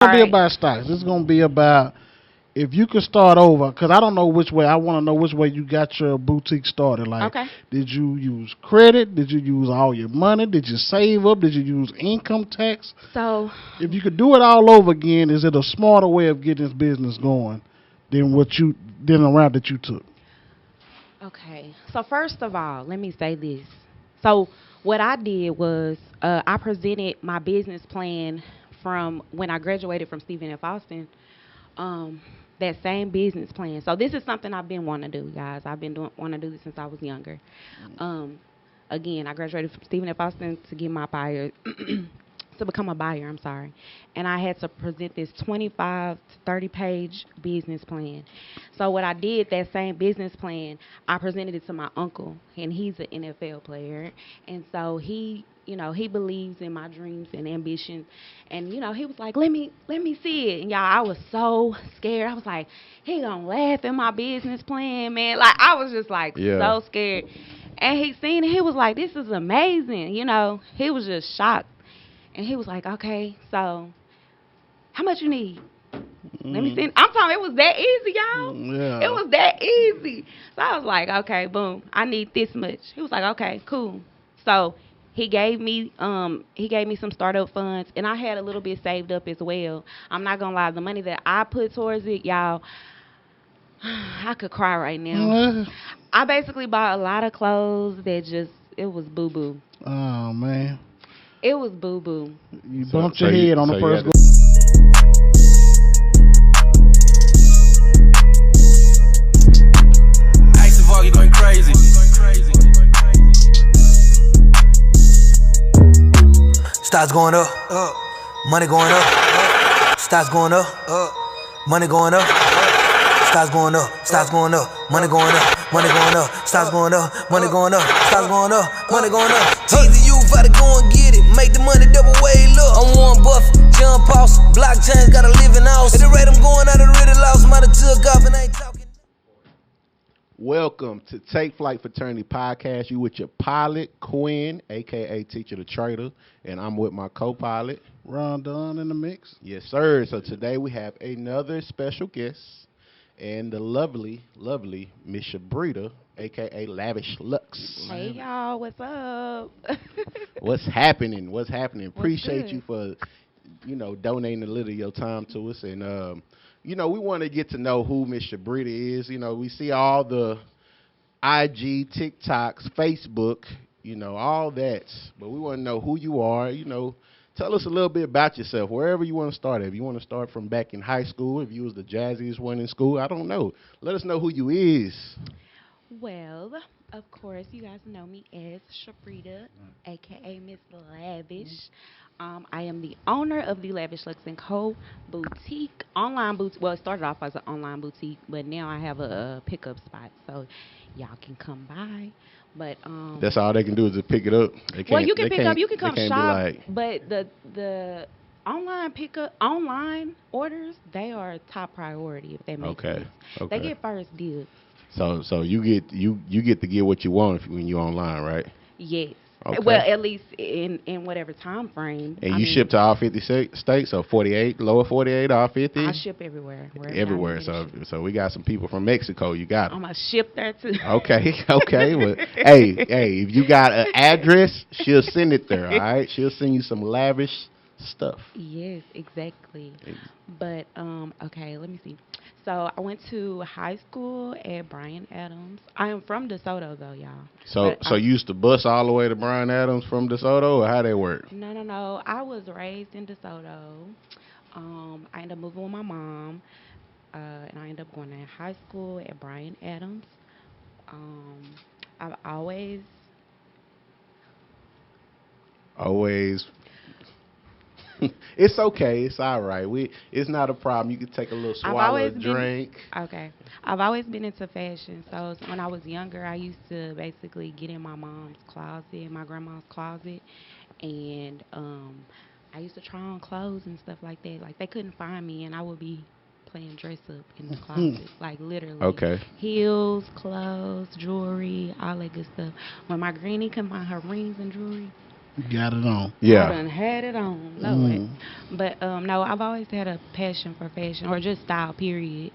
Gonna be about stocks. This is gonna be about if you could start over. Cause I don't know which way. I want to know which way you got your boutique started. Like, Okay. did you use credit? Did you use all your money? Did you save up? Did you use income tax? So, If you could do it all over again, is it a smarter way of getting this business going than the route that you took? okay. So first of all, let me say this. So what I did was I presented my business plan from when I graduated from Stephen F. Austin. Um, that same business plan. So this is something I've been wanting to do, guys. I've been want to do this since I was younger. Um, Again, I graduated from Stephen F. Austin to get my buyer, to become a buyer. I'm sorry, and I had to present this 25 to 30 page business plan. So what I did, that same business plan, I presented it to my uncle, and he's an NFL player, and so he believes in my dreams and ambitions, and he was like, let me see it, and y'all, I was so scared. I was like, he gonna laugh at my business plan, man. Like I was just like Yeah. so scared. And he seen it. He was like, this is amazing. He was just shocked. And he was like, okay, so how much you need? Let me see. I'm talking, it was that easy, y'all. It Yeah. was that easy. So I was like, okay, boom, I need this much. He was like, okay, cool. So he gave me some startup funds, and I had a little bit saved up as well. I'm not gonna lie, the money that I put towards it, y'all, I could cry right now. I basically bought a lot of clothes that it was boo boo. Oh man, It was boo boo. you So bumped so your you head on so the you first had go. to, Ice of all, you going crazy. Stocks going up, money going up, stocks going up, money going up, stocks going up, stocks going up, money going up, money going up, stocks going up, money going up, stocks going up, money going up. Teasing you, gotta go and get it, make the money double way. Look, I'm Warren Buffett, John Paulson, blockchains got a living house. At the rate I'm going, I done really lost, might have took off and ain't talking. welcome to Take Flight Fraternity Podcast. You with your pilot, Quinn, aka Teacher the Trader, and I'm with my co-pilot. RONDON in the mix. Yes, sir. So today we have another special guest and the lovely, lovely Miss Sha'Brita, aka Lavish Lux. Hey y'all, what's up? What's happening? What's happening? Appreciate good? you for, donating a little of your time to us. And, we want to get to know who Miss Sha'Brita is. We see all the IG, TikToks, Facebook, all that. But we want to know who you are. Tell us a little bit about yourself, wherever you want to start. If you want to start from back in high school, if you was the jazziest one in school, I don't know. Let us know who you is. Well, of course, you guys know me as Sha'Brita, aka Miss Lavish. I am the owner of the Lavish Lux & Co. boutique, online boutique. Well, it started off as an online boutique, but now I have a pickup spot, so y'all can come by. But That's all they can do is just pick it up. They can't, well, you can they pick can't, up, you can they come can't shop, be like, but the online orders, they are top priority if that makes okay, sense. okay. They get first dibs. So you get to get what you want when you're online, right? Yes. Okay. Well, at least in whatever time frame. And you ship to all 50 states, so 48, lower 48, all 50? I ship everywhere. Everywhere. So we got some people from Mexico. You got I'm them. going to ship there, too. Okay, okay. Well, hey, if you got an address, she'll send it there, all right? She'll send you some lavish stuff. Yes, exactly. But, okay, let me see. So I went to high school at Bryan Adams. I am from DeSoto, though, y'all. So you used to bus all the way to Bryan Adams from DeSoto, or how that work? No. I was raised in DeSoto. I ended up moving with my mom, and I ended up going to high school at Bryan Adams. I've Always. It's okay. It's all right. It's not a problem. You can take a little swallow of drink. Okay. I've always been into fashion. So when I was younger, I used to basically get in my mom's closet, my grandma's closet, and I used to try on clothes and stuff like that. Like they couldn't find me, and I would be playing dress up in the closet, like literally. Okay. Heels, clothes, jewelry, all that good stuff. When my granny couldn't find her rings and jewelry, Got it on. I Yeah. done had it on, Lord. But no, I've always had a passion for fashion or just style. Period.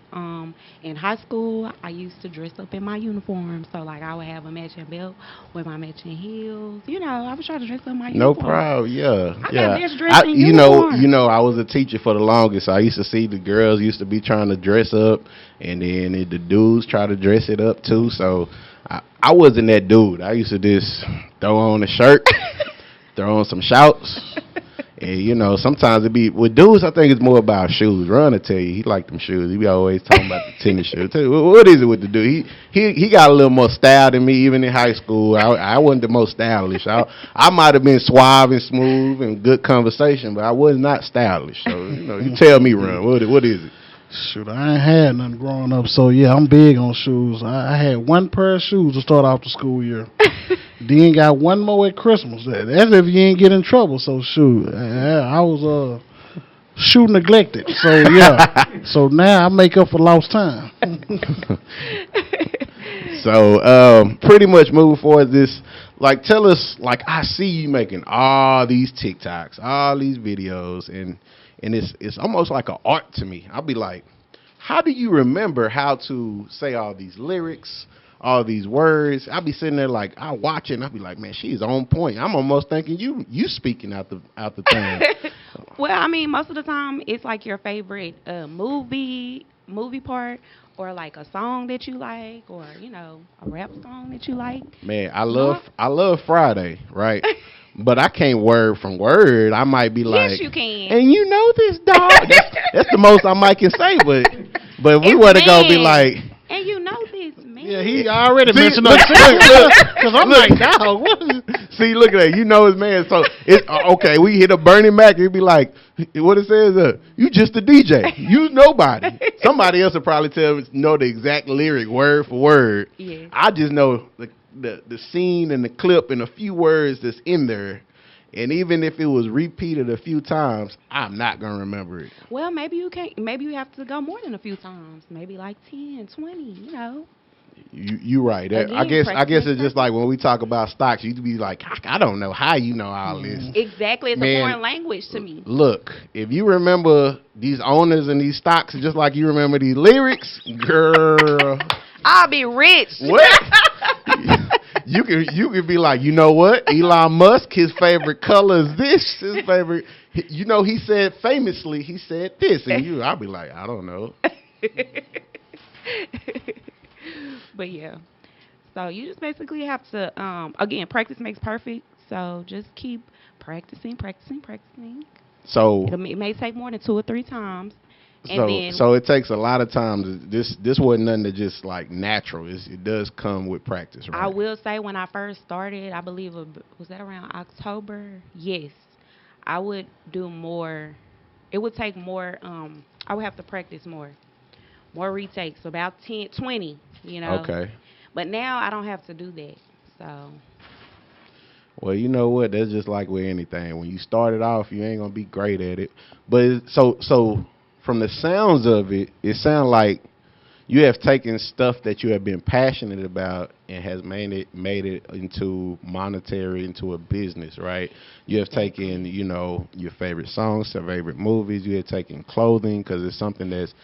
In high school, I used to dress up in my uniform, so like I would have a matching belt with my matching heels. You know, I was trying to dress up my No uniform. problem. Yeah, I yeah. got best dressed in You uniform. know, I was a teacher for the longest. So I used to see the girls used to be trying to dress up, and then the dudes try to dress it up too. So I wasn't that dude. I used to just throw on a shirt, throw on some shorts. And you know, sometimes it be with dudes. I think it's more about shoes. Ron will tell you he like them shoes. He be always talking about the tennis shoes. Tell you, what is it with the dude? He got a little more style than me. Even in high school, I wasn't the most stylish. I might have been suave and smooth and good conversation, but I was not stylish. So you know, you tell me, Ron, what is it? Shoot, I ain't had nothing growing up, so yeah, I'm big on shoes. I had one pair of shoes to start off the school year. Then got one more at Christmas. That's if you ain't get in trouble. So shoot, I was shoe neglected. So yeah, so now I make up for lost time. So pretty much moving forward, this like tell us like I see you making all these TikToks, all these videos, and it's almost like an art to me. I'll be like, how do you remember how to say all these lyrics, all these words? I'll be sitting there like I watch it and I'll be like, man, she's on point. I'm almost thinking you speaking out the thing. Well, I mean, most of the time it's like your favorite movie part, or like a song that you like, or you know, a rap song that you like. Man, I love Friday, right? But I can't word from word. I might be like, Yes, you can. and you know this dog. That's the most I might can say. But if we It's were to go be man. like, And you know this, man. Yeah, he already See, mentioned look, us because I'm like, dog, what is see, look at that. You know his man. So it's okay. We hit a Bernie Mac. It'd be like, what it says? You just a DJ. You nobody. Somebody else will probably know the exact lyric word for word. Yeah. I just know the scene and the clip and a few words that's in there. And even if it was repeated a few times, I'm not going to remember it. Well, maybe you can't. Maybe you have to go more than a few times. Maybe like 10, 20, you know. You right. Again, I guess practice it's just like when we talk about stocks, you'd be like, I don't know how you know all this. Exactly. It's Man, a foreign language to me. Look, if you remember these owners and these stocks just like you remember these lyrics, girl. I'll be rich. What? You can be like, you know what? Elon Musk, his favorite color is this. His favorite, you know, he said famously, he said this, and I'll be like, I don't know. But yeah, so you just basically have to again, practice makes perfect. So just keep practicing. So It may take more than 2 or 3 times. And so it takes a lot of times. This wasn't nothing that just like natural. It does come with practice, right? I will say when I first started, I believe was that around October? Yes, I would do more. It would take more. I would have to practice more retakes, about 10, 20. You know. Okay. But now I don't have to do that. So. Well, you know what? That's just like with anything. When you start it off, you ain't gonna be great at it. But so from the sounds of it, it sounds like you have taken stuff that you have been passionate about and has made it into monetary, into a business, right? You have taken, you know, your favorite songs, your favorite movies. You have taken clothing because it's something that's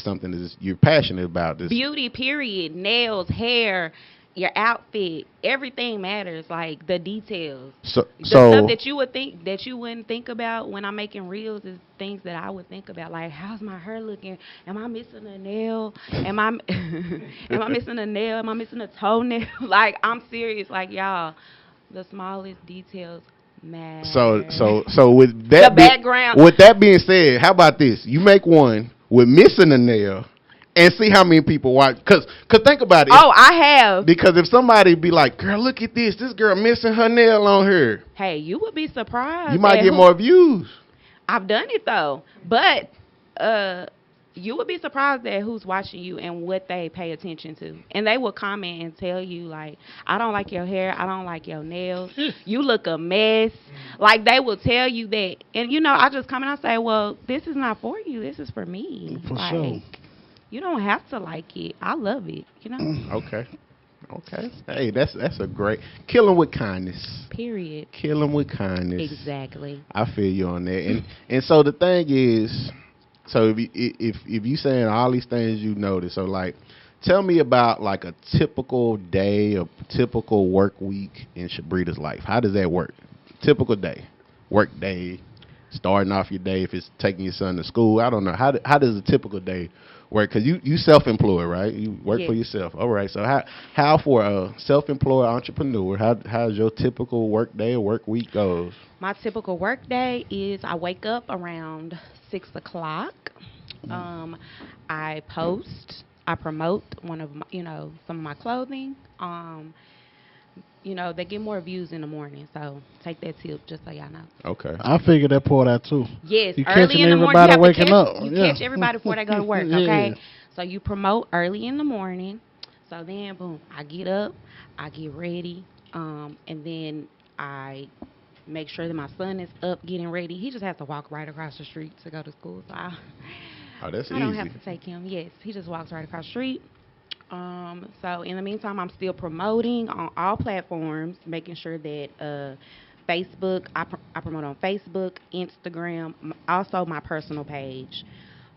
something that you're passionate about. Beauty, period. Nails, hair, your outfit, everything matters. Like the details. So The stuff that you wouldn't think about when I'm making reels is things that I would think about. Like, how's my hair looking? Am I missing a nail? Am I missing a nail? Am I missing a toenail? Like, I'm serious. Like, y'all, the smallest details matter. So with that The background. With that being said, how about this? You make one with missing a nail. And see how many people watch. Cause think about it. Oh, I have. Because if somebody be like, girl, look at this. This girl missing her nail on her. Hey, you would be surprised. You might get more views. I've done it, though. But you would be surprised at who's watching you and what they pay attention to. And they will comment and tell you, like, I don't like your hair. I don't like your nails. You look a mess. Like, they will tell you that. And, you know, I just come and I say, well, this is not for you. This is for me. For like, sure. You don't have to like it. I love it, you know? Okay. Okay. Hey, that's a great kill 'em with kindness. Period. Kill 'em with kindness. Exactly. I feel you on that. And so the thing is, so if you saying all these things you notice, so like, tell me about like a typical day, a typical work week in Sha'Brita's life. How does that work? Typical day, work day, starting off your day. If it's taking your son to school, I don't know. How does a typical day work? Because you self-employed, right? You work for yourself. All right. So how for a self-employed entrepreneur, how's your typical work day or work week goes? My typical work day is I wake up around 6 o'clock. I post. I promote one of my, some of my clothing. They get more views in the morning, so take that tip just so y'all know. Okay. I figured that part out too. Yes, You early catching in the morning. everybody waking up. You Yeah. catch everybody before they go to work, Yeah. okay? So you promote early in the morning. So then, boom, I get up, I get ready, and then I make sure that my son is up getting ready. He just has to walk right across the street to go to school, so Oh, that's I easy. don't have to take him. Yes, he just walks right across the street. So in the meantime, I'm still promoting on all platforms, making sure that Facebook, I promote on Facebook, Instagram, also my personal page.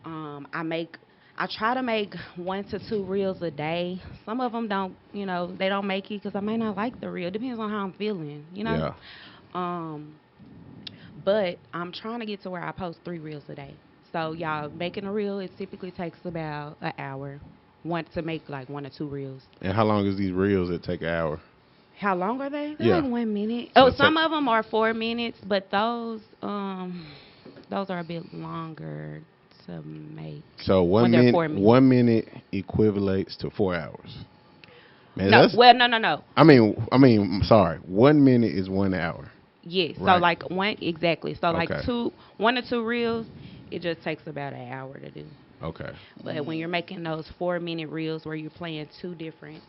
I try to make 1 to 2 reels a day. Some of them don't, they don't make it because I may not like the reel. Depends on how I'm feeling, Yeah. But I'm trying to get to where I post 3 reels a day. So y'all, making a reel, it typically takes about an hour. To make like 1 or 2 reels. And how long is these reels that take an hour? How long are they? They're Yeah. like 1 minute. So Oh, some of them are 4 minutes, but those are a bit longer to make. So When they're 4 minutes. 1 minute equivalates to 4 hours. Man, No, that's, well, no. I mean, sorry. 1 minute is 1 hour. Yes. Right. So like one exactly. So like Okay. 1 or 2 reels, it just takes about an hour to do. Okay. But when you're making those 4-minute reels where you're playing 2 different,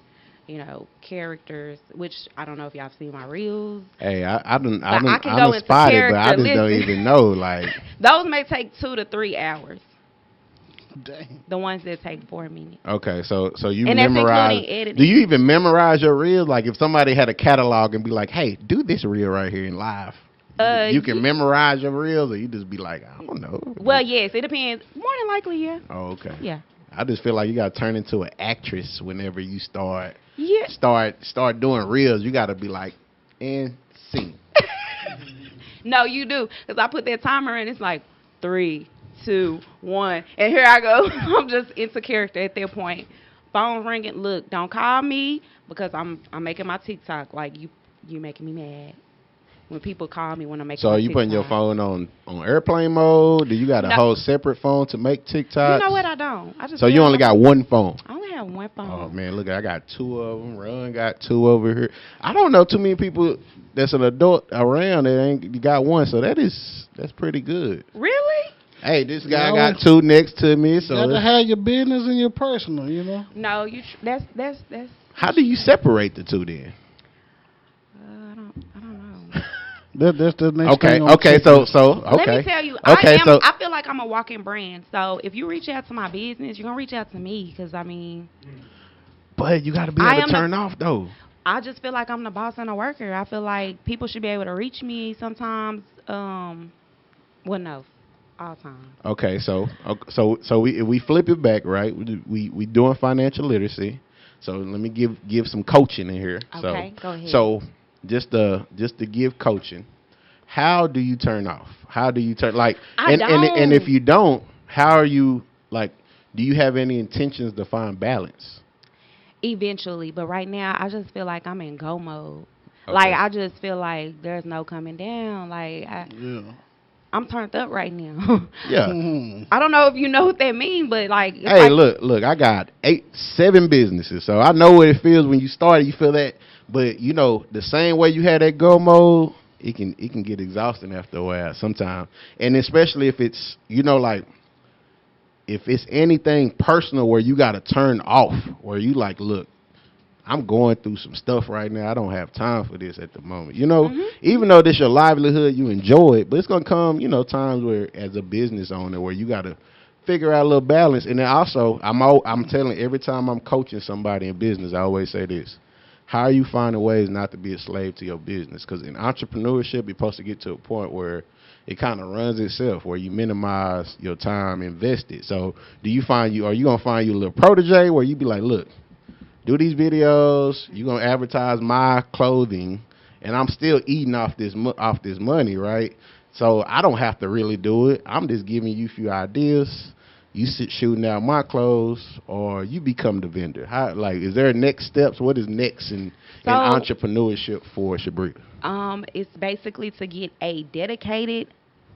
characters, which I don't know if y'all have seen my reels. Hey, I I can I go into spotted, character. but I just don't Listen. even know. Like, Those may take 2 to 3 hours. Dang. The ones that take 4 minutes. okay, so you And that's memorize. including editing. Do you even memorize your reels? Like, if somebody had a catalog and be like, "Hey, do this reel right here in live," you can memorize your reels, or you just be like, "I don't know." Well, yes, it depends. More than likely, yeah. Oh, okay. Yeah. I just feel like you got to turn into an actress whenever you start Yeah. doing reels. You got to be like, and scene. No, you do. Because I put that timer in. It's like 3, 2, 1. And here I go. I'm just into character at that point. Phone ringing. Look, don't call me because I'm making my TikTok. Like, you making me mad. When people call me when I'm making So my are you putting your TikTok. phone on airplane mode? Do you got a No. whole separate phone to make TikToks? You know what? I don't. I just So you only got one phone? I only have one phone. Oh man, look, I got 2 of them. Ron got 2 over here. I don't know too many people that's an adult around that ain't got one. So that's pretty good. Really? Hey, this guy No. got 2 next to me. You So got to have your business and your personal, No, that's. how do you separate the 2 then? I don't know. That's the next Okay, thing on okay, TikTok. so okay. Let me tell you, Okay, I feel like I'm a walking brand. So if you reach out to my business, you're gonna reach out to me because but you got to be I able am to the- turn off though. I just feel like I'm the boss and a worker. I feel like people should be able to reach me sometimes. Well, no, all time. Okay, so we flip it back, right? We doing financial literacy. So let me give some coaching in here. Okay, go ahead. So just to give coaching, how do you turn off? How do you turn and if you don't, how are you like? Do you have any intentions to find balance? Eventually, but right now I just feel like I'm in go mode. Okay. Like I just feel like there's no coming down. Like Yeah. I'm turned up right now. Yeah. Mhm. I don't know if you know what that means, but like it's Hey, like, look, I got 7 businesses, so I know what it feels when you start. You feel that, but the same way you had that go mode, it can get exhausting after a while sometimes, and especially if it's like if it's anything personal where you got to turn off, where you like, look, I'm going through some stuff right now. I don't have time for this at the moment. Even though this your livelihood, you enjoy it, but it's gonna come, times where as a business owner where you gotta figure out a little balance. And then also, I'm telling every time I'm coaching somebody in business, I always say this: how are you finding ways not to be a slave to your business? Because in entrepreneurship, you're supposed to get to a point where it kind of runs itself, where you minimize your time invested. So, are you gonna find you a little protege where you be like, look, do these videos, you're gonna advertise my clothing, and I'm still eating off this money, right? So I don't have to really do it. I'm just giving you a few ideas. You sit shooting out my clothes, or you become the vendor. How, like, is there next steps? What is next in entrepreneurship for Sha'Brita? It's basically to get a dedicated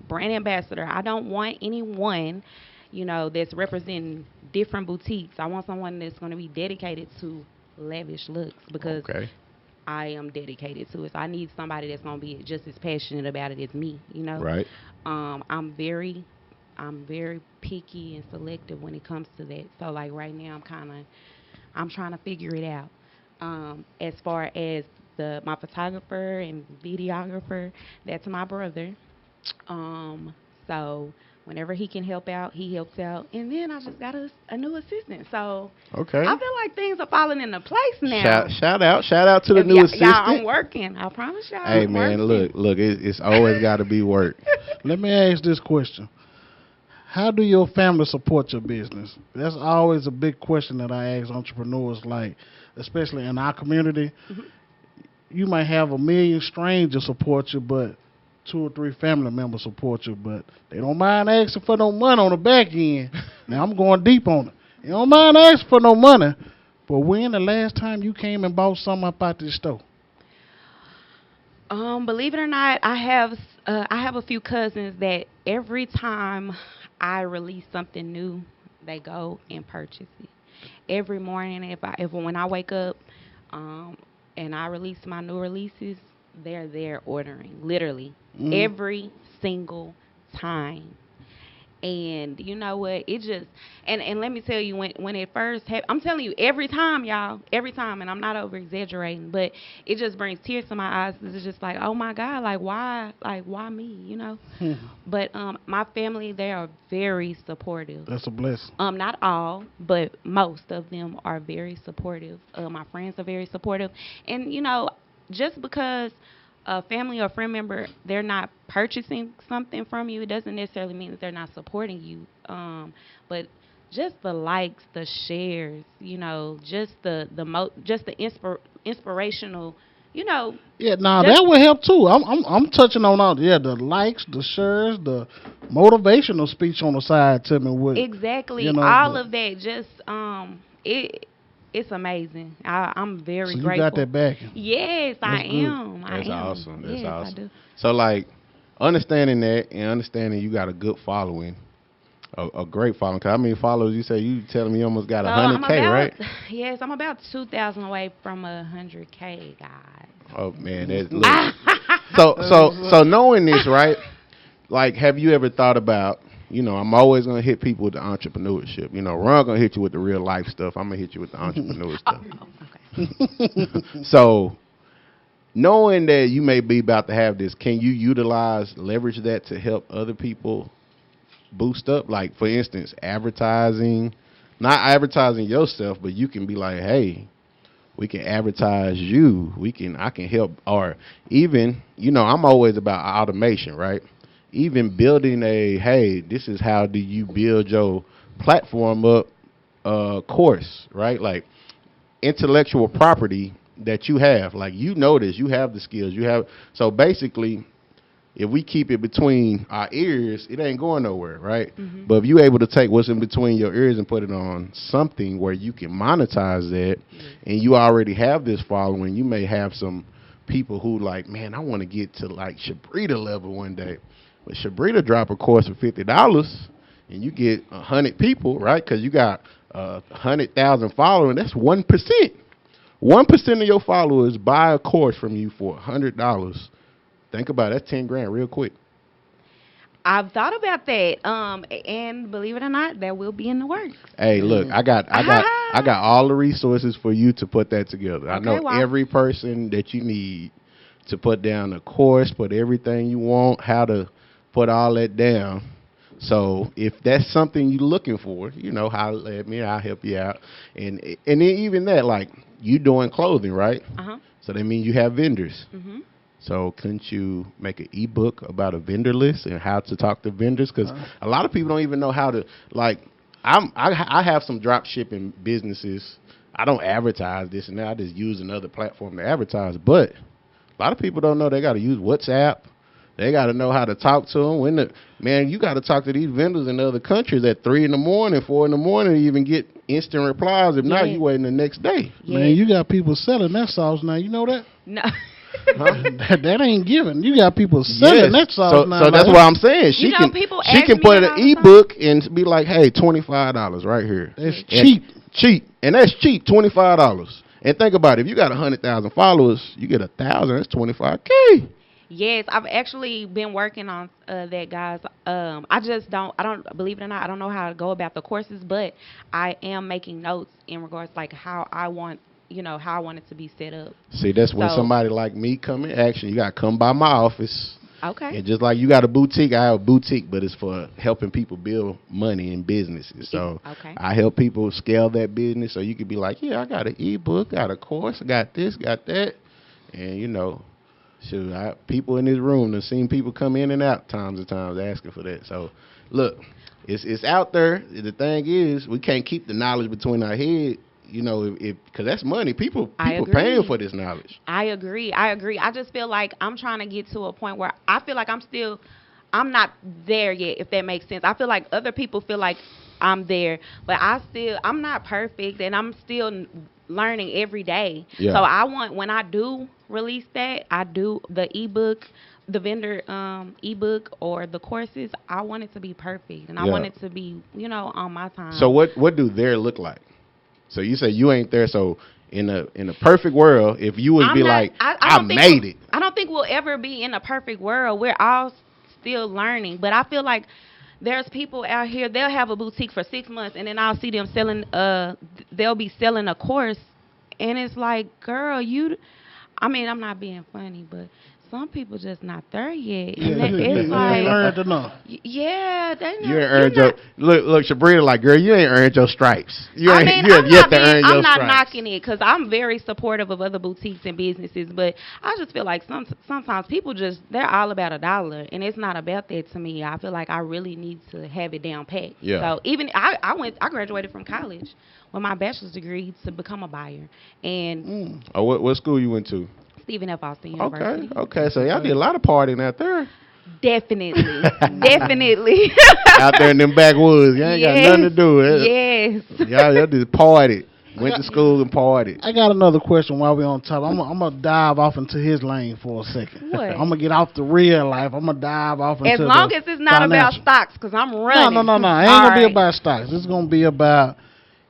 brand ambassador. I don't want anyone, that's representing different boutiques. I want someone that's going to be dedicated to lavish looks, because I am dedicated to it. So I need somebody that's going to be just as passionate about it as me, Right. I'm very picky and selective when it comes to that. So like right now I'm trying to figure it out. As far as my photographer and videographer, that's my brother. So whenever he can help out, he helps out. And then I just got a new assistant. So I feel like things are falling into place now. Shout out to the new assistant. Y'all, I'm working. I promise y'all. Hey, man, look, it's always got to be work. Let me ask this question. How do your family support your business? That's always a big question that I ask entrepreneurs, like, especially in our community. Mm-hmm. You might have 1 million strangers support you, but 2 or 3 family members support you, but they don't mind asking for no money on the back end. Now, I'm going deep on it. You don't mind asking for no money, but when the last time you came and bought something up out this store? Believe it or not, I have a few cousins that every time I release something new, they go and purchase it. Every morning, when I wake up, and I release my new releases, they're there ordering, literally, every single time. And you know what? It just, and let me tell you, when it first happened, I'm telling you, every time, y'all, every time, and I'm not over exaggerating, but it just brings tears to my eyes. It's just like, oh my God, why me, But my family, they are very supportive. That's a blessing. Not all, but most of them are very supportive. My friends are very supportive. And, just because a family or friend member, they're not purchasing something from you, it doesn't necessarily mean that they're not supporting you. But just the likes, the shares, just the inspirational, Yeah, that would help too. I'm touching on all the likes, the shares, the motivational speech on the side to me. Exactly, all of that. Just it's amazing. I'm very grateful. You got that back. Yes, I am. That's awesome. That's awesome. I do. So, understanding that and understanding you got a good following, a great following. Cause how many followers you say? You telling me you almost got 100K, right? Yes, I'm about 2,000 away from 100K, guys. Oh man, so knowing this, right? Like, have you ever thought about? I'm always gonna hit people with the entrepreneurship. Ron gonna hit you with the real life stuff. I'm gonna hit you with the entrepreneur stuff. Okay. So, knowing that you may be about to have this, can you leverage that to help other people boost up? Like, for instance, advertising, not advertising yourself, but you can be like, hey, we can advertise you. I can help, or even, I'm always about automation, right? Even building this is how do you build your platform up course, right? Like intellectual property that you have, like you have the skills, so basically if we keep it between our ears, it ain't going nowhere, right? Mm-hmm. But if you're able to take what's in between your ears and put it on something where you can monetize that, and you already have this following, you may have some people who like, man, I want to get to like Sha'Brita level one day. But Sha'Brita drop a course for $50, and you get 100 people, right? Because you got 100,000 followers. That's 1%. 1% of your followers buy a course from you for $100. Think about it. That's $10,000 real quick. I've thought about that, and believe it or not, that will be in the works. Hey, look, I got all the resources for you to put that together. I know every person that you need to put down a course, put everything you want, how to put all that down. So if that's something you're looking for, you know, holler at me, I'll help you out. And then even that, like you doing clothing, right? So that means you have vendors. So couldn't you make an ebook about a vendor list and how to talk to vendors? Because a lot of people don't even know how to, like, I have some drop shipping businesses. I don't advertise this and that. I just use another platform to advertise. But a lot of people don't know they got to use WhatsApp. They got to know how to talk to them. Man, you got to talk to these vendors in other countries at 3 in the morning, 4 in the morning to even get instant replies. If not, you waiting the next day. Man, you got people selling that sauce now. You know that? No. that ain't given. You got people selling that sauce now. So that's what I'm saying. She can put an ebook and be like, hey, $25 right here. That's cheap. Cheap. And that's cheap, $25. And think about it. If you got 100,000 followers, you get 1,000. That's $25K. Yes, I've actually been working on that, guys. I don't believe it or not, I don't know how to go about the courses, but I am making notes in regards like how I want it to be set up. See, that's when somebody like me come in action. You got to come by my office. Okay. And just like you got a boutique, I have a boutique, but it's for helping people build money in businesses. So I help people scale that business. So you could be like, yeah, I got an ebook, got a course, I got this, got that. And, you know, people in this room, I've seen people come in and out times and times asking for that. So, look, it's out there. The thing is, we can't keep the knowledge between our head, you know, because that's money. People paying for this knowledge. I agree. I just feel like I'm trying to get to a point where I feel like I'm not there yet, if that makes sense. I feel like other people feel like I'm there, but I'm not perfect, and I'm still learning every day. Yeah. So when I do release that, I do the ebook, the vendor ebook or the courses, I want it to be perfect, and I want it to be, you know, on my time. So what do there look like? So you say you ain't there. So in a perfect world, if you would I made it. I don't think we'll ever be in a perfect world. We're all still learning, but I feel like there's people out here, they'll have a boutique for 6 months, and then I'll see them selling, they'll be selling a course, and it's like, girl, I'm not being funny, but some people just not there yet. And it's like, earned enough. Yeah, they not. You ain't earned your look, Sha'Brita, like, girl, you ain't earned your stripes. You have yet to earn your stripes. I'm not knocking it, because I'm very supportive of other boutiques and businesses, but I just feel like sometimes people they're all about a dollar, and it's not about that to me. I feel like I really need to have it down pat. Yeah. So even I graduated from college with my bachelor's degree to become a buyer. And what school you went to? Stephen F. Austin University. Okay. So y'all did a lot of partying out there. Definitely. Definitely. Out there in them backwoods. You ain't got nothing to do with it. Yes. Y'all just partied. Went to school and partied. I got another question while we're on top. I'm going to dive off into his lane for a second. What? I'm going to get off the real life. I'm going to dive off into as long as it's not about stocks, because I'm running. No. It ain't going to be about stocks. It's going to be about,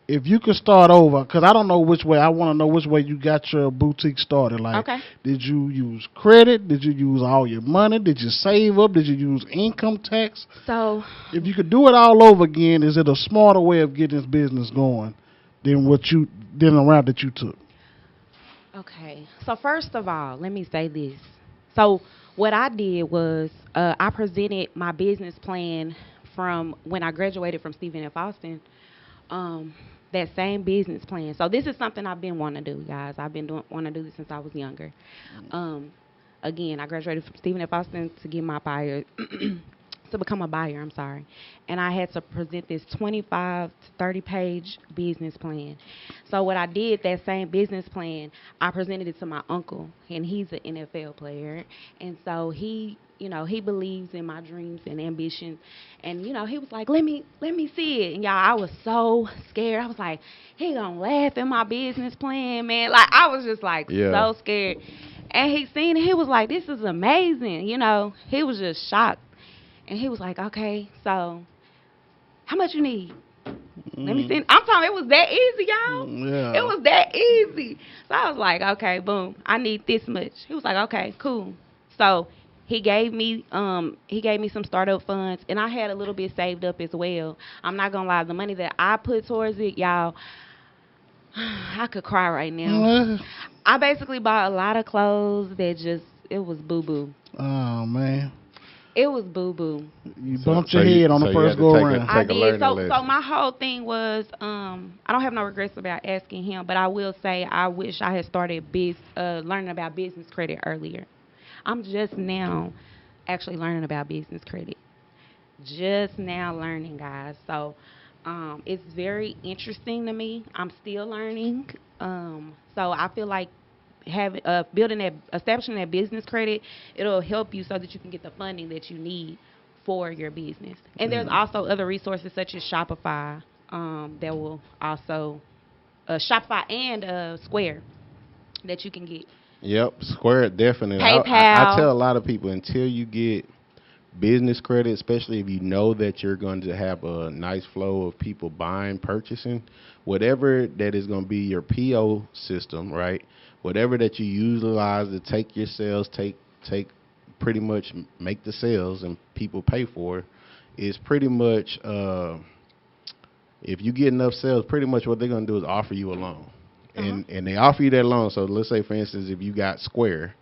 if you could start over, because I don't know which way. I want to know which way you got your boutique started. Like, did you use credit? Did you use all your money? Did you save up? Did you use income tax? So, if you could do it all over again, is it a smarter way of getting this business going than the route that you took? Okay. So first of all, let me say this. So what I did was I presented my business plan from when I graduated from Stephen F. Austin. That same business plan. So this is something I've been wanting to do, guys. I've been wanting to do this since I was younger. Again, I graduated from Stephen F. Austin to get my buyer, to become a buyer, I'm sorry. And I had to present this 25 to 30 page business plan. So what I did, that same business plan, I presented it to my uncle, and he's an NFL player. And so he believes in my dreams and ambitions. And, he was like, let me see it. And y'all, I was so scared. I was like, he gonna laugh at my business plan, man. Like, I was just like so scared. And he seen it. He was like, this is amazing. He was just shocked. And he was like, okay, so how much you need? Let me see. I'm telling you, it was that easy, y'all. Yeah. It was that easy. So I was like, okay, boom, I need this much. He was like, okay, cool. So he gave me some startup funds, and I had a little bit saved up as well. I'm not gonna lie, the money that I put towards it, y'all, I could cry right now. I basically bought a lot of clothes that it was boo-boo. Oh, man. It was boo-boo. You bumped your head on the first go around. I Take a did. learning So lesson. my whole thing was, I don't have no regrets about asking him, but I will say I wish I had started learning about business credit earlier. I'm just now actually learning about business credit. Just now learning, guys. So it's very interesting to me. I'm still learning. So I feel like establishing that business credit, it'll help you so that you can get the funding that you need for your business. And there's also other resources such as Shopify that will also Shopify and Square that you can get. Yep, Square definitely. PayPal. I tell a lot of people until you get business credit, especially if you know that you're going to have a nice flow of people buying, purchasing, whatever that is going to be your PO system, right? Whatever that you utilize to take your sales, take pretty much make the sales and people pay for is pretty much if you get enough sales, pretty much what they're going to do is offer you a loan. And they offer you that loan. So let's say, for instance, if you got Square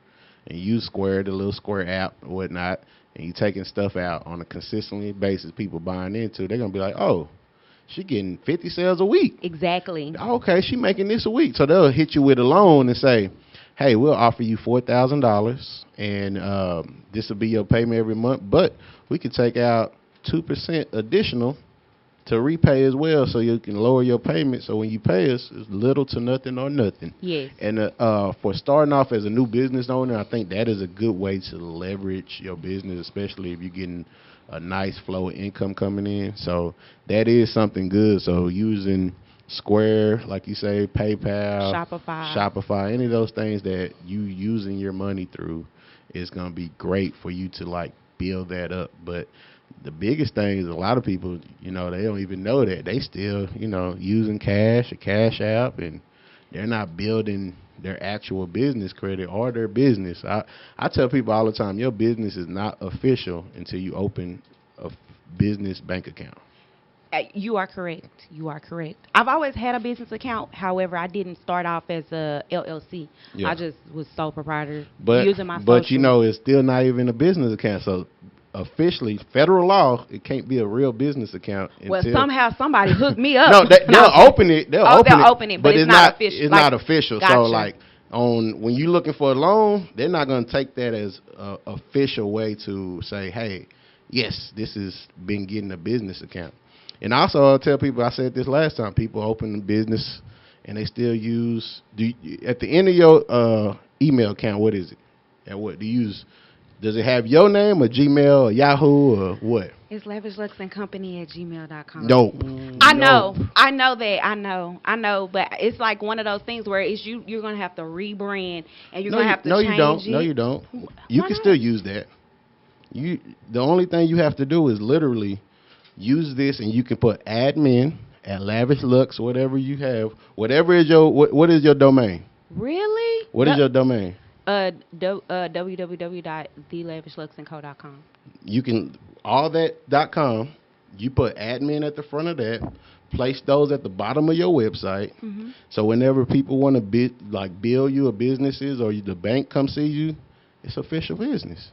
and you use Square, the little Square app or whatnot, and you taking stuff out on a consistently basis, people buying into, they're going to be like, oh, she getting 50 sales a week. Exactly. Okay, she making this a week. So they'll hit you with a loan and say, hey, we'll offer you $4,000, and this will be your payment every month, but we can take out 2% additional to repay as well, so you can lower your payment. So when you pay us, it's little to nothing or nothing. Yes. And for starting off as a new business owner, I think that is a good way to leverage your business, especially if you're getting a nice flow of income coming in. So that is something good. So using Square, like you say, PayPal, Shopify, any of those things that you using your money through is going to be great for you to like build that up. But the biggest thing is a lot of people, they don't even know that. They still, using cash, a cash app, and they're not building their actual business credit or their business. I tell people all the time, your business is not official until you open a business bank account. You are correct. You are correct. I've always had a business account. However, I didn't start off as a LLC. Yeah. I just was sole proprietor using my social. But, it's still not even a business account. So officially, federal law, it can't be a real business account. Well, somehow somebody hooked me up. No, they'll open it. They'll open it, but it's not official. It's not official. Gotcha. So, when you're looking for a loan, they're not going to take that as an official way to say, hey, yes, this has been getting a business account. And also, I'll tell people, I said this last time, people open a business and they still use, at the end of your email account, what is it? And what do you use? Does it have your name or Gmail or Yahoo or what? It's lavishluxandcompany@gmail.com. Nope. I know that. I know. But it's like one of those things where it's you're going to have to rebrand and you're going to have to change it. No, you don't. You can still use that. The only thing you have to do is literally use this, and you can put admin at Lavish Lux, whatever you have. Whatever is what is your domain? Really? What is your domain? www.thelavishluxandco.com. You can all that.com. You put admin at the front of that. Place those at the bottom of your website. Mm-hmm. So whenever people want to bill you or businesses or the bank come see you, it's official business.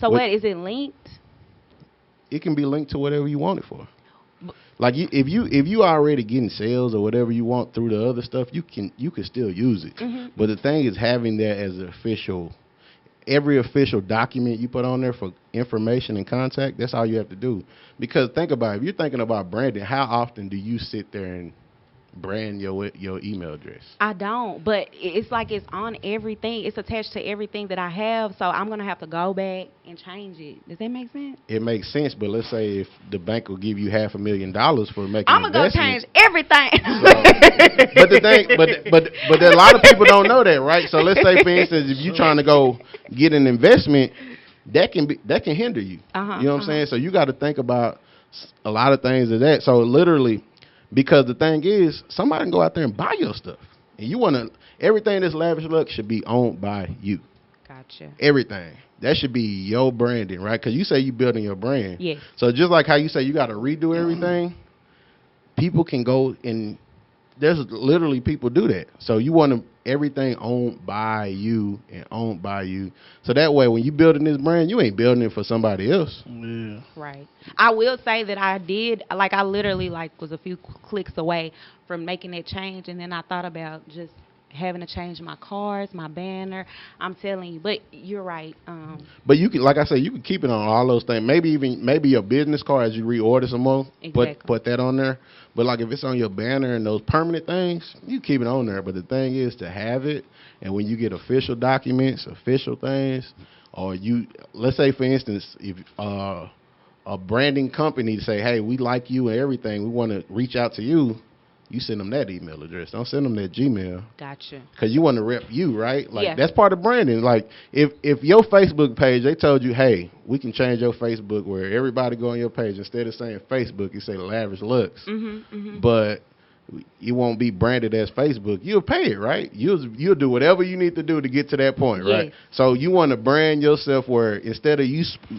So what is it linked? It can be linked to whatever you want it for. Like if you already getting sales or whatever you want through the other stuff, you can still use it. Mm-hmm. But the thing is having that as an official, every official document you put on there for information and contact, that's all you have to do. Because think about it, if you're thinking about branding, how often do you sit there and brand your email address? I don't, but it's like it's on everything. It's attached to everything that I have, so I'm going to have to go back and change it. Does that make sense? It makes sense, but let's say if the bank will give you $500,000 for making I'm going to go change everything. But the thing, but a lot of people don't know that, right? So let's say, for instance, if you're trying to go get an investment, that can hinder you. You know what I'm saying? So you got to think about a lot of things of that. So literally, because the thing is, somebody can go out there and buy your stuff. And you want to, everything that's Lavish Lux should be owned by you. Gotcha. Everything. That should be your branding, right? Because you say you're building your brand. Yes. So just like how you say you got to redo everything, people can go and there's literally people do that. So you want to, everything owned by you and owned by you. So that way, when you building this brand, you ain't building it for somebody else. Yeah. Right. I will say that I did, like, I literally, like, was a few clicks away from making that change, and then I thought about just having to change my cards, my banner. I'm telling you, but you're right. But you can, like I said, you can keep it on all those things. Maybe your business card as you reorder some more, Exactly. put that on there. But like if it's on your banner and those permanent things, you keep it on there. But the thing is to have it, and when you get official documents, official things, or let's say for instance, if a branding company say, hey, we like you and everything, we want to reach out to you. You send them that email address. Don't send them that Gmail. Gotcha. Because you want to rep you, right? Like, yeah. That's part of branding. Like, if your Facebook page, they told you, hey, we can change your Facebook where everybody go on your page. Instead of saying Facebook, you say Lavish Lux. But you won't be branded as Facebook. You'll pay it, right? You'll do whatever you need to do to get to that point, right? Yes. So you want to brand yourself where instead of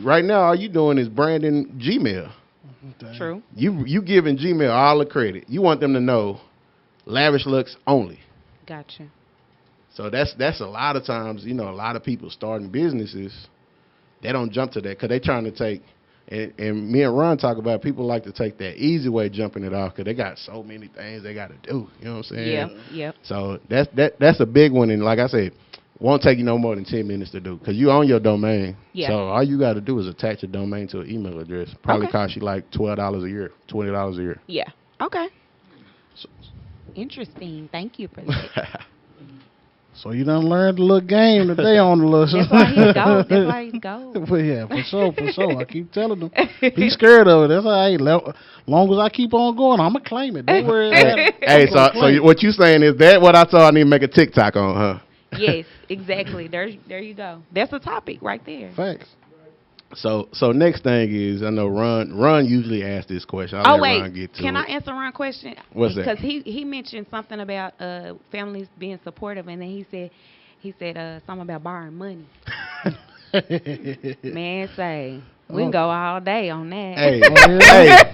right now, all you doing is branding Gmail. True. You giving Gmail all the credit. You want them to know Lavish Lux only. Gotcha. So that's a lot of times, a lot of people starting businesses, they don't jump to that because they trying to take, and me and Ron talk about people like to take that easy way jumping it off because they got so many things they got to do. You know what I'm saying? Yeah. Yep. So that's a big one, and like I said, won't take you no more than 10 minutes to do because you own your domain. Yeah. So all you got to do is attach your domain to an email address. Probably Okay. cost you like $12 a year, $20 a year. Yeah. Okay. Interesting. Thank you for that. So you done learned the little game today on the little. That's why he's gold. That's why he's gold. But yeah, for sure. I keep telling him. He's scared of it. That's all right. Long as I keep on going, I'm going to claim it. Don't worry about it. Hey, so what you saying is that what I saw I need to make a TikTok on, huh? Yes, exactly. There you go. That's a topic right there. Facts. So next thing is, I know Ron usually asks this question. Oh, let wait. Ron get to Can it. I answer Ron's question? What's that? Because he mentioned something about families being supportive, and then he said something about borrowing money. Man, say, we can go all day on that. Hey,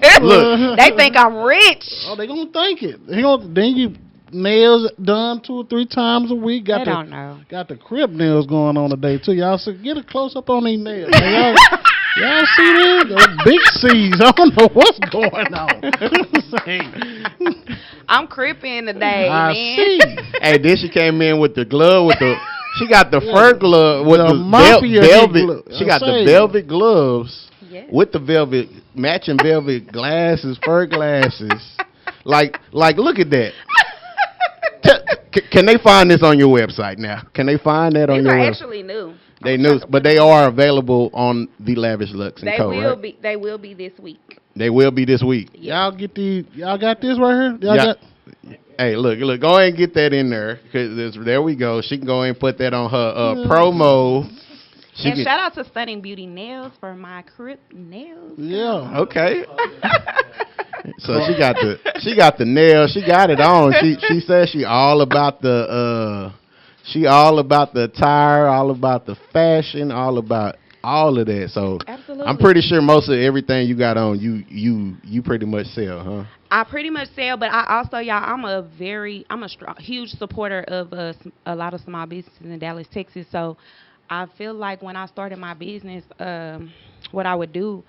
hey, look. They think I'm rich. Oh, they gonna think it. Then you nails done 2 or 3 times a week. They don't know. Got the crib nails going on today too. Y'all see, get a close up on these nails. Man, y'all see these? Those big C's. I don't know what's going on. I'm cripping today, I man. see. Hey, then she came in with the glove she got the fur glove with The the mafia velvet. glove. She got the I'm saying. velvet gloves Yes. with the velvet matching velvet glasses, fur glasses. Like look at that. Can they find this on your website now? Can they find that on These your are website? actually new. They knew, but they are available on the Lavish Lux and They Co. will right? be. They will be this week. They will be this week. Y'all get these. Y'all got this right here. Y'all Yeah. got. Hey, look, go ahead and get that in there. Cause there we go. She can go ahead and put that on her promo. And shout out to Stunning Beauty Nails for my crip nails. Yeah. Okay. So she got the nail. She got it on. She says she all about the attire, all about the fashion, all about all of that. So Absolutely. I'm pretty sure most of everything you got on, you pretty much sell, huh? I pretty much sell, but I also, y'all, I'm a huge supporter of a lot of small businesses in Dallas, Texas. So I feel like when I started my business, what I would do,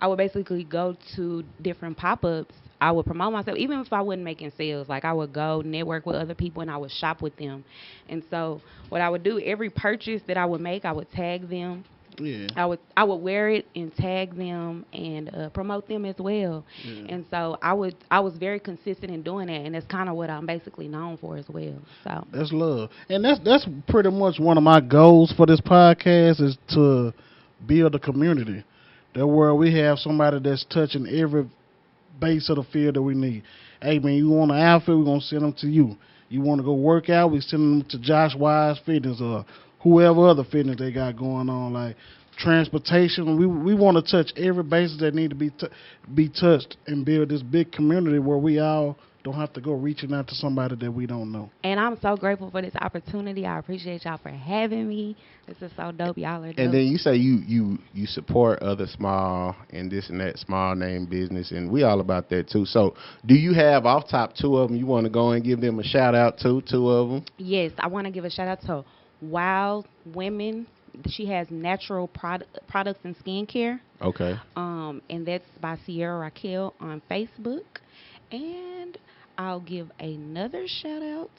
I would basically go to different pop-ups. I would promote myself, even if I wasn't making sales. Like, I would go network with other people, and I would shop with them. And so what I would do, every purchase that I would make, I would tag them. Yeah. I would wear it and tag them and promote them as well. Yeah. And so I was very consistent in doing that, and that's kind of what I'm basically known for as well. So That's love. And that's pretty much one of my goals for this podcast is to build a community. That where we have somebody that's touching every base of the field that we need. Hey, man, you want an outfit, we're going to send them to you. You want to go work out, we send them to Josh Wise Fitness or whoever other fitness they got going on, like transportation. We want to touch every basis that need to be touched and build this big community where we all don't have to go reaching out to somebody that we don't know. And I'm so grateful for this opportunity. I appreciate y'all for having me. This is so dope. Y'all are dope. And then you say you support other small and this and that small name business, and we all about that too. So do you have off top 2 of them you want to go and give them a shout out to, 2 of them? Yes, I want to give a shout out to Wild Women. She has natural products and skincare. Okay. And that's by Sierra Raquel on Facebook. And I'll give another shout out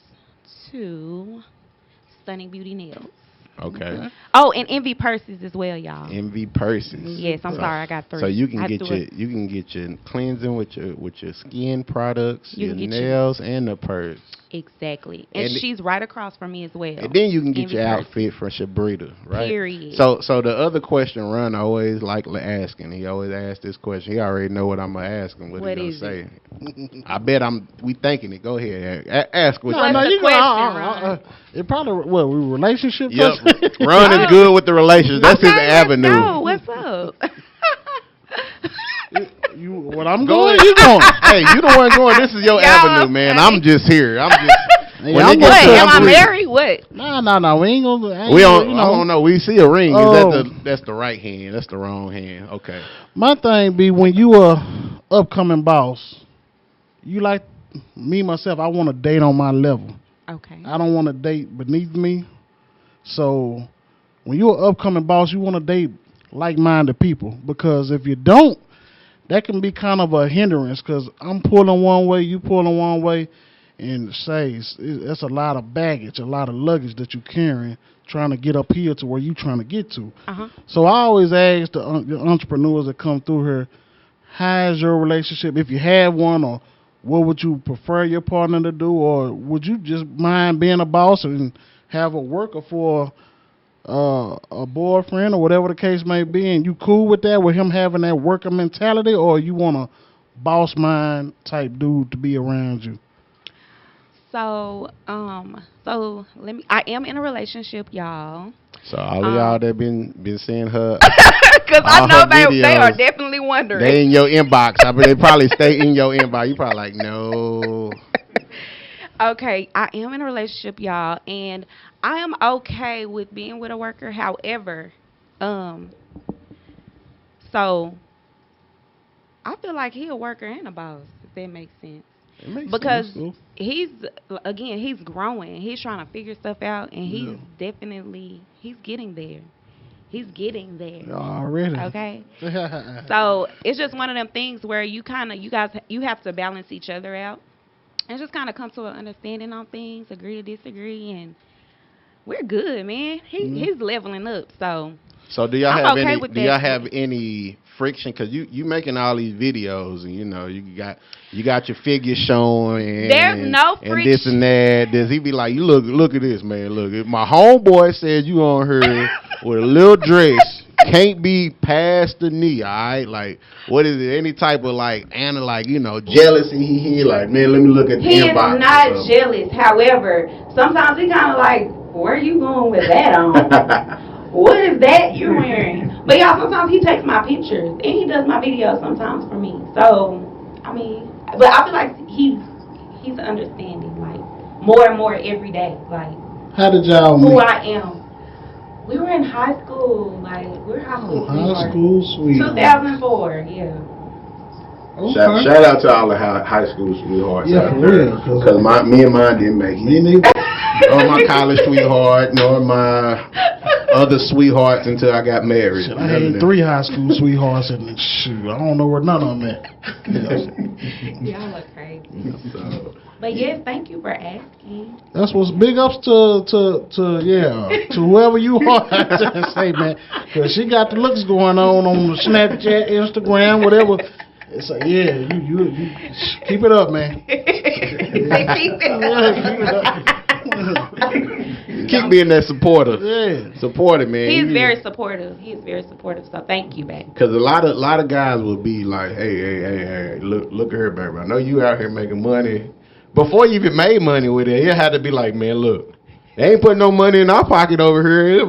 to Stunning Beauty Nails. Okay. Oh, and Envy Purses as well, y'all. Envy Purses. Yes, I'm sorry, I got 3. So you can get your cleansing with your skin products, your nails, and the purse. Exactly. And she's right across from me as well. And then you can get Envy your Purses. outfit from Sha'Brita, right? Period. So the other question Ron always like asking. He always asks this question. He already know what I'm gonna ask him. What he gonna say? I bet we thinking it. Go ahead, ask what. What's the question, it probably we relationship. Yep. Ron is good with the relations. That's his avenue. No, what's up? When I'm going, you going. Hey, you the one going. This is your avenue, man. I'm just here. I'm just. Am I married? What? No. We ain't gonna. I don't know. We see a ring. That's the right hand. That's the wrong hand. Okay. My thing be when you a upcoming boss, you like me myself. I want to date on my level. Okay. I don't want to date beneath me. So when you're an upcoming boss, you want to date like-minded people, because if you don't, that can be kind of a hindrance, because I'm pulling one way, you pulling one way, and that's a lot of baggage, a lot of luggage that you're carrying, trying to get up here to where you're trying to get to. So I always ask the entrepreneurs that come through here, how's your relationship, if you have one, or what would you prefer your partner to do, or would you just mind being a boss and have a worker for a boyfriend or whatever the case may be, and you cool with that, with him having that worker mentality, or you want a boss mind type dude to be around you? So I am in a relationship, y'all. So all of y'all that been seeing her, because I know they are definitely wondering. They in your inbox. I mean, they probably stay in your inbox. You probably like, no. Okay, I am in a relationship, y'all, and I am okay with being with a worker. However, so I feel like he a worker and a boss, if that makes sense. It makes because sense. he's growing. He's trying to figure stuff out, and he's getting there. He's getting there. Already. Okay. So it's just one of them things where you have to balance each other out. And just kind of come to an understanding on things, agree to disagree, and we're good, man. He's leveling up, so. So do y'all have any friction? Because you making all these videos, and you got your figure showing, and there's no friction. And this and that. Does he be like, you look at this, man? Look, if my homeboy said you on her with a little dress. Can't be past the knee, all right? Like, what is it? Any type of jealousy? He like, man, let me look at the inbox. He is not jealous. However, sometimes he kind of like, where are you going with that on? What is that you're wearing? But y'all, sometimes he takes my pictures and he does my videos sometimes for me. So, I mean, but I feel like he's understanding, like, more and more every day, like, how did y'all meet? Who I am. We were in high school, high school sweethearts. 2004, yeah. Okay. Shout out to all the high school sweethearts. Yeah, for real. Because me and mine didn't make it. Me neither. Nor my college sweetheart, nor my other sweethearts until I got married. I had 3 high school sweethearts, and shoot, I don't know where none of them at. Y'all look crazy. So. But yes, thank you for asking. That's what's big ups to whoever you are. Say, man, because she got the looks going on the Snapchat, Instagram, whatever. It's like, you keep it up, man. Keep being that supporter. Yeah, supportive, man. He's very supportive. So thank you, baby. Because a lot of guys will be like, hey, look at her, baby. I know you out here making money. Before you even made money with it, you had to be like, man, look, they ain't putting no money in our pocket over here.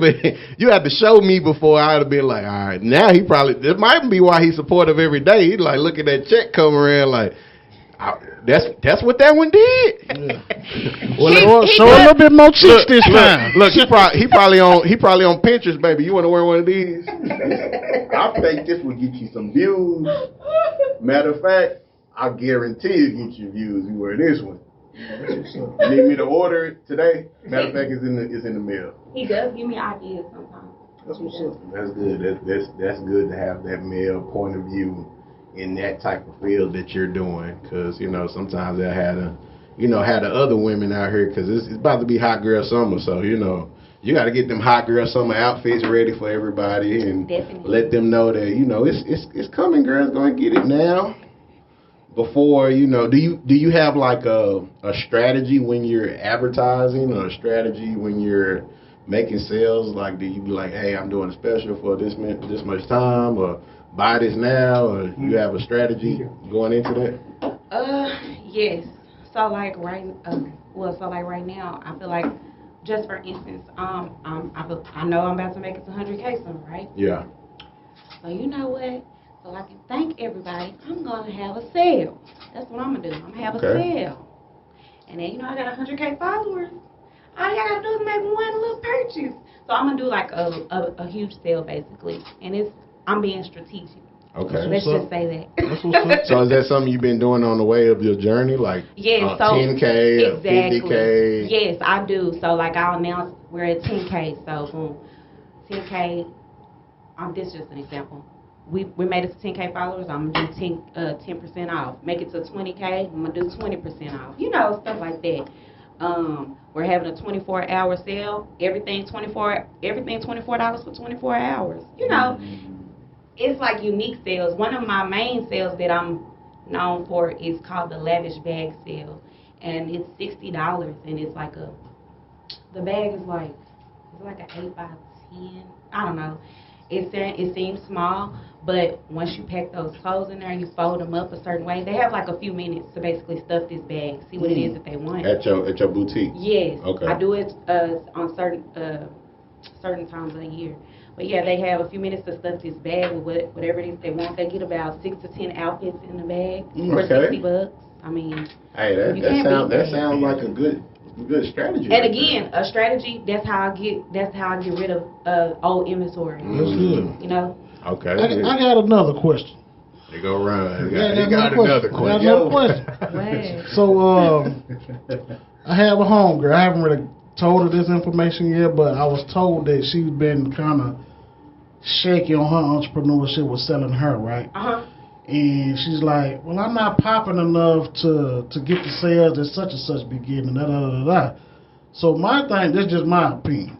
You had to show me before I'd have been like, all right. Now that might be why he's supportive every day. He's like, look at that check come around, like, That's what that one did. Yeah. Well, show a little bit more cheeks this time. Look, he probably on Pinterest, baby. You want to wear one of these? I think this will get you some views. Matter of fact, I guarantee it get you views. You wear this one. You need me to order it today? Matter of fact, it's in the mail. He does give me ideas sometimes. That's what's up. That's good. That's good to have that male point of view in that type of field that you're doing, because sometimes I had the other women out here, because it's about to be hot girl summer, so you got to get them hot girl summer outfits ready for everybody and let them know that it's coming, girls. Gonna get it now. Before do you have like a strategy when you're advertising, or a strategy when you're making sales? Like, do you be like, hey, I'm doing a special for this much time, or buy this now, or you have a strategy going into that? Yes. So like right now, I feel like, just for instance, I know I'm about to make it to 100K soon, right? Yeah. So you know what? So I can thank everybody, I'm gonna have a sale. That's what I'm gonna do. I'm gonna have a sale. And then I got 100K followers. All you gotta do is make one little purchase. So I'm gonna do like a huge sale basically, and I'm being strategic. Okay. Let's just say that. So is that something you've been doing on the way of your journey, like 10K, exactly. 50K? Yes, I do. So like I'll announce we're at 10K. So boom, 10K. This is just an example. We made it to 10K followers. I'm gonna do 10% off. Make it to 20K. I'm gonna do 20% off. Stuff like that. We're having a 24-hour sale. Everything $24 for 24 hours. It's like unique sales. One of my main sales that I'm known for is called the Lavish Bag Sale, and it's $60, and it's like the bag is like an 8x10. I don't know. It seems small, but once you pack those clothes in there and you fold them up a certain way, they have like a few minutes to basically stuff this bag, see what it is that they want. At your boutique? Yes. Okay. I do it on certain times of the year. But yeah, they have a few minutes to stuff this bag with whatever it is they want. They get about 6 to 10 outfits in the bag for $60. I mean, hey, that sounds like a good strategy. And again, a strategy. That's how I get rid of old inventory. That's good. Okay. I got another question. They go around. You got another question. So I have a homegirl. I haven't really told her this information yet, but I was told that she's been kind of shaky on her entrepreneurship with selling her, right? And she's like, well, I'm not popping enough to get the sales that such and such be getting, da. So my thing, this is just my opinion.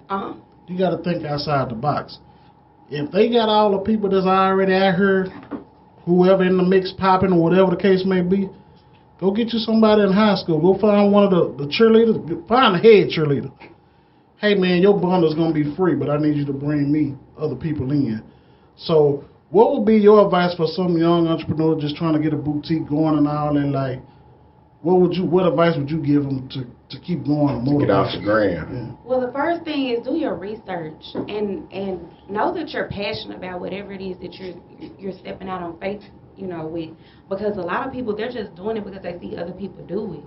You got to think outside the box. If they got all the people that's already out here, whoever in the mix popping or whatever the case may be, go get you somebody in high school. Go find one of the cheerleaders. Find the head cheerleader. Hey, man, your bundle's going to be free, but I need you to bring me other people in. So what would be your advice for some young entrepreneur just trying to get a boutique going and all, and like, what advice would you give them to keep going? To get off the gram. Yeah. Well, the first thing is do your research and know that you're passionate about whatever it is that you're stepping out on faith, with, because a lot of people, they're just doing it because they see other people do it.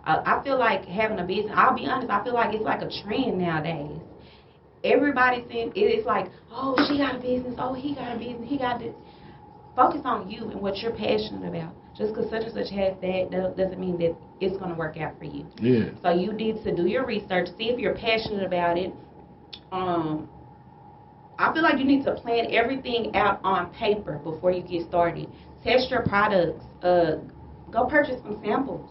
I feel like having a business, I'll be honest, I feel like it's like a trend nowadays. Everybody's saying, it's like, oh, she got a business, oh, he got a business, he got this. Focus on you and what you're passionate about. Just because such and such has that doesn't mean that it's going to work out for you. Yeah. So you need to do your research, see if you're passionate about it. I feel like you need to plan everything out on paper before you get started. Test your products. Go purchase some samples.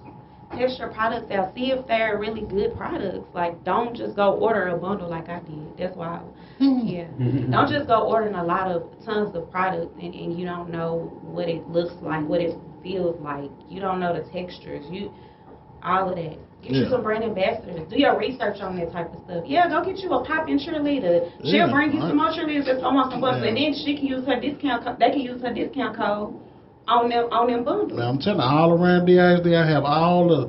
Test your products out. See if they're really good products. Like, don't just go order a bundle like I did. That's why, yeah. Don't just go ordering tons of products and you don't know what it looks like, what it feels like. You don't know the textures. All of that. Get you some brand ambassadors. Do your research on that type of stuff. Yeah, go get you a pop-in cheerleader. She'll bring you some more cheerleaders that's almost some bucks, and then she can use her discount. They can use her discount code on them bundles. Now, I'm telling you, all around DISD, I have all the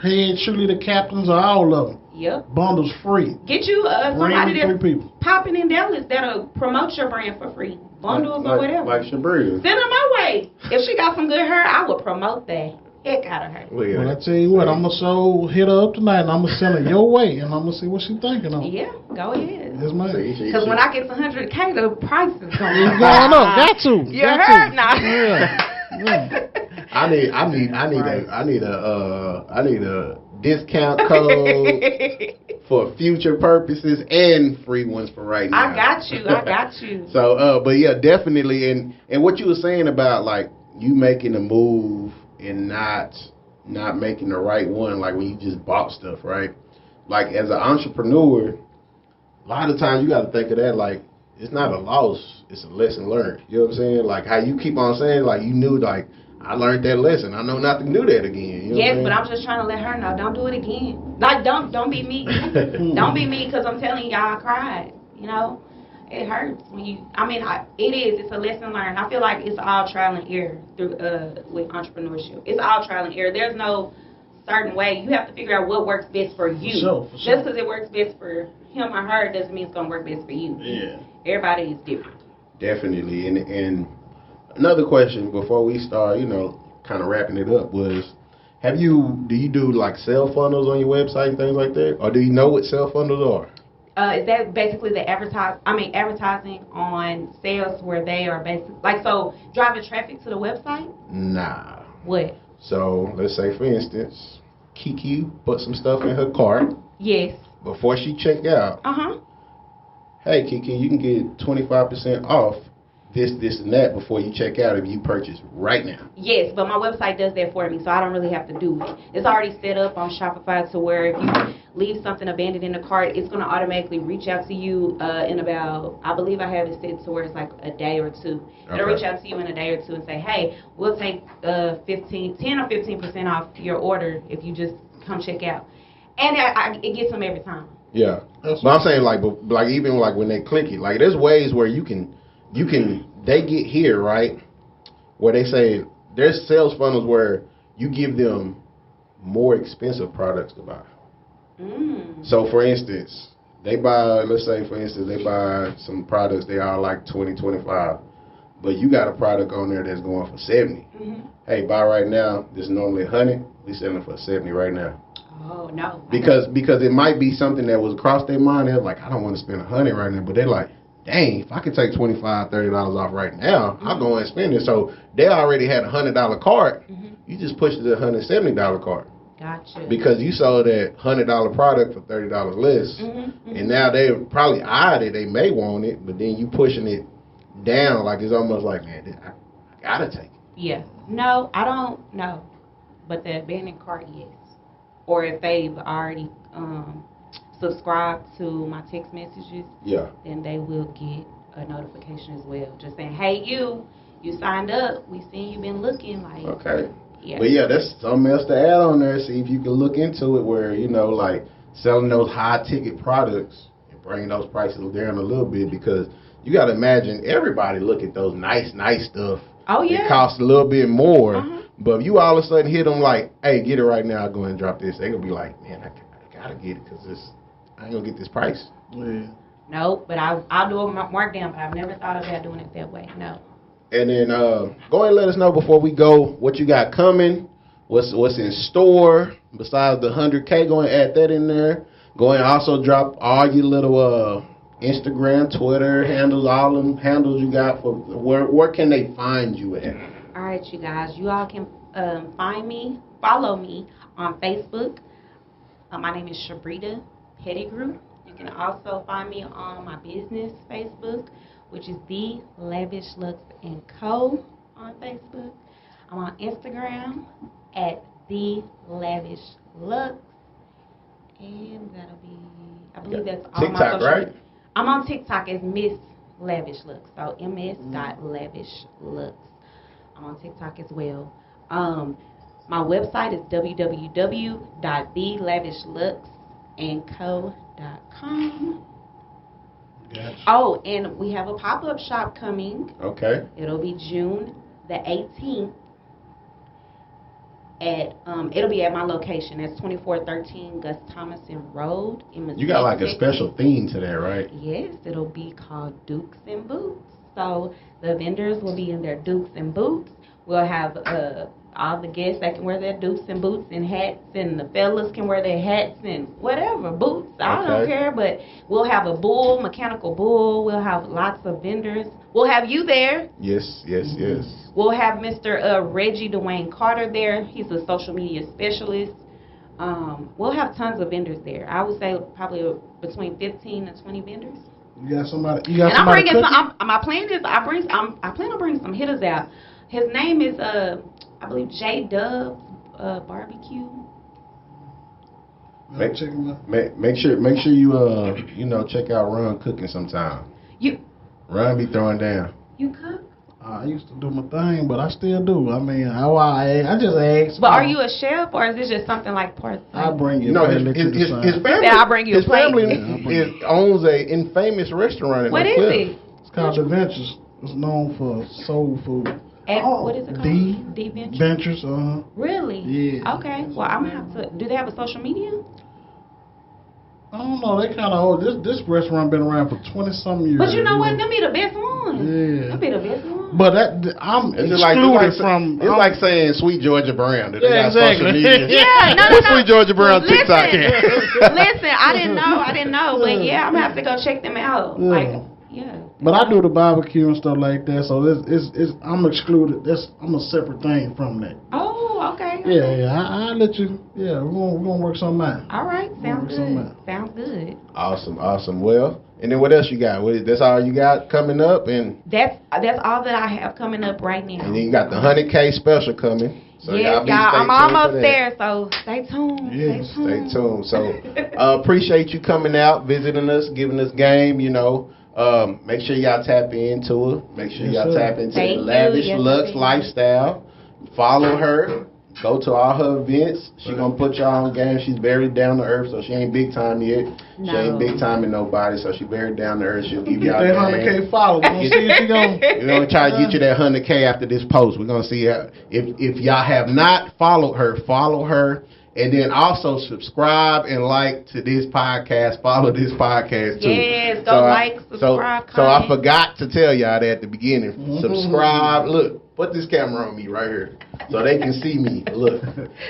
head cheerleader captains, all of them. Yep. Bundles free. Get you somebody that's 3 people popping in Dallas that'll promote your brand for free. Bundles or whatever. Like Sha'Brita. Send them my way. If she got some good hair, I would promote that. heck out of her. Well, I tell you what, I'm gonna hit her up tonight, and I'm gonna send her your way, and I'm gonna see what she's thinking of. Yeah, go ahead. Yes, ma'am. Because when I get to 100K, the price is going It's going up. Got to. You heard now? Yeah. I need a discount code for future purposes and free ones for right now. I got you. So, but yeah, definitely. And what you were saying about like you making a move and not making the right one, like when you just bought stuff, right? Like as an entrepreneur, a lot of times you got to think of that like it's not a loss, it's a lesson learned. You know what I'm saying? Like how you keep on saying like you knew like I learned that lesson. I know not to do that again. You know yes, but I'm just trying to let her know don't do it again. Like don't be me. Don't be me because I'm telling y'all I cried. You know. It hurts when you. I mean, it's a lesson learned. I feel like it's all trial and error through with entrepreneurship. It's all trial and error. There's no certain way. You have to figure out what works best for you. For sure. Just because it works best for him or her doesn't mean it's gonna work best for you. Yeah. Everybody is different. Definitely. And another question before we start, kind of wrapping it up was, do you do like sale funnels on your website and things like that, or do you know what sale funnels are? Is that basically the advertising on sales where they are basically driving traffic to the website? Nah. What? So let's say for instance, Kiki put some stuff in her cart. Yes. Before she checked out. Hey Kiki, you can get 25% off this and that before you check out if you purchase right now. Yes, but my website does that for me, so I don't really have to do it. It's already set up on Shopify to where if you leave something abandoned in the cart, it's going to automatically reach out to you in about, I believe I have it set to where it's like a day or two. It'll reach out to you in a day or two and say, hey, we'll take 10 or 15% off your order if you just come check out. And it gets them every time. Yeah. But I'm saying like even like when they click it, like there's ways where they get here, right? Where they say there's sales funnels where you give them more expensive products to buy. So for instance, let's say they buy some products, they are like 20, 25, but you got a product on there that's going for 70. Hey, buy right now. This is normally 100. We selling for 70 right now. Oh no. Because it might be something that was across their mind. They're like, I don't want to spend 100 right now, but they're like, dang, if I could take $25, $30 off right now, I'll go and spend it. So they already had a $100 cart. You just pushed it to a $170 cart. Gotcha. Because you sold that $100 product for $30 less, and now they probably eyed it. They may want it, but then you pushing it down like it's almost like, man, I gotta take it. Yeah. No, I don't know, but the abandoned cart, yes. Or if they've already subscribed to my text messages, then they will get a notification as well, just saying, hey, you signed up. We seen you been looking like. Okay. Yeah. But yeah, that's something else to add on there. See if you can look into it where, like selling those high ticket products and bringing those prices down a little bit, because you got to imagine everybody look at those nice stuff. Oh, yeah. It costs a little bit more. But if you all of a sudden hit them like, hey, get it right now, I'll go ahead and drop this. They're going to be like, man, I got to get it because I ain't going to get this price. Yeah. No, but I'll do a markdown, but I've never thought about doing it that way. No. And then go ahead and let us know before we go what you got coming, what's in store besides the 100K. Go and add that in there. Go and also drop all your little Instagram, Twitter handles, all them handles you got for where can they find you at? All right, you guys. You all can follow me on Facebook. My name is Sha'Brita Pettigrew. You can also find me on my business Facebook, which is The Lavish Lux & Co. on Facebook. I'm on Instagram at The Lavish Lux. And that'll be, I believe that's all TikTok, my social right? I'm on TikTok as Miss Lavish Lux. So ms.lavishlux. I'm on TikTok as well. My website is www.thelavishluxandco.com. Gotcha. Oh, and we have a pop-up shop coming. Okay. It'll be June the 18th. It'll be at my location. That's 2413 Gus Thomason Road in Mesquite. You got like a special theme to that, right? Yes, it'll be called Dukes and Boots. So the vendors will be in their Dukes and Boots. We'll have a all the guests that can wear their dukes and boots and hats, and the fellas can wear their hats and whatever, boots. I don't care, but we'll have a bull, mechanical bull. We'll have lots of vendors. We'll have you there. Yes. We'll have Mr. Reggie Dwayne Carter there. He's a social media specialist. We'll have tons of vendors there. I would say probably between 15 and 20 vendors. You got somebody. And I'm bringing some. My plan is I plan on bringing some hitters out. His name is I believe J Dub Barbecue. Make sure you check out Ron cooking sometime. Ron be throwing down. You cook? I used to do my thing, but I still do. I mean, I just ask. But are you a chef, or is this just something like part? I bring you. His family. I'll bring you a plate. Owns a infamous restaurant. What is it? It's called The Ventures. It's known for soul food. What is it called? D Ventures. Ventures. Really? Yeah. Okay. Well, I'm gonna have to. Do they have a social media? I don't know. They kind of old. This restaurant been around for 20-something years. But you know what? Them be the best ones. Yeah. Them be the best ones. But I'm excluded from. It's like saying Sweet Georgia Brown. That they got exactly. social media. Yeah, no. What's Sweet Georgia Brown TikTok? Listen, I didn't know, but yeah, I'm gonna have to go check them out. Yeah. Like, yeah. But I do the barbecue and stuff like that, so I'm excluded. I'm a separate thing from that. Oh, okay. Yeah. I'll let you. Yeah, we're gonna work something out. All right, sounds good. Awesome. Well, and then what else you got? That's all you got coming up, and that's all that I have coming up right now. And then you got the 100K special coming. So yes, y'all, I'm almost there, so stay tuned. Yes. Stay tuned. So appreciate you coming out, visiting us, giving us game. Make sure y'all tap into it. Make sure y'all tap into the Lavish Lux lifestyle. Follow her. Go to all her events. She gonna put y'all on game. She's very down to earth, so she ain't big time yet. No. She ain't big time in nobody, so she very down to earth. She'll give y'all that 100K followers. We're gonna see if she gonna. We're gonna try to get you that 100K after this post. We're gonna see if y'all have not followed her, follow her. And then also subscribe and like to this podcast. Follow this podcast too. Yes, subscribe. So I forgot to tell y'all that at the beginning. Subscribe. Look, put this camera on me right here so they can see me. Look,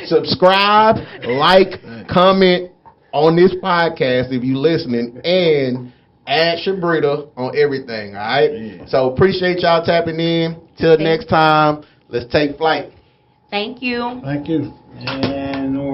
subscribe, like, comment on this podcast if you listening, and add Sha'Brita on everything. All right. Yeah. So appreciate y'all tapping in. Till next time, let's take flight. Thank you. Thank you. Yeah.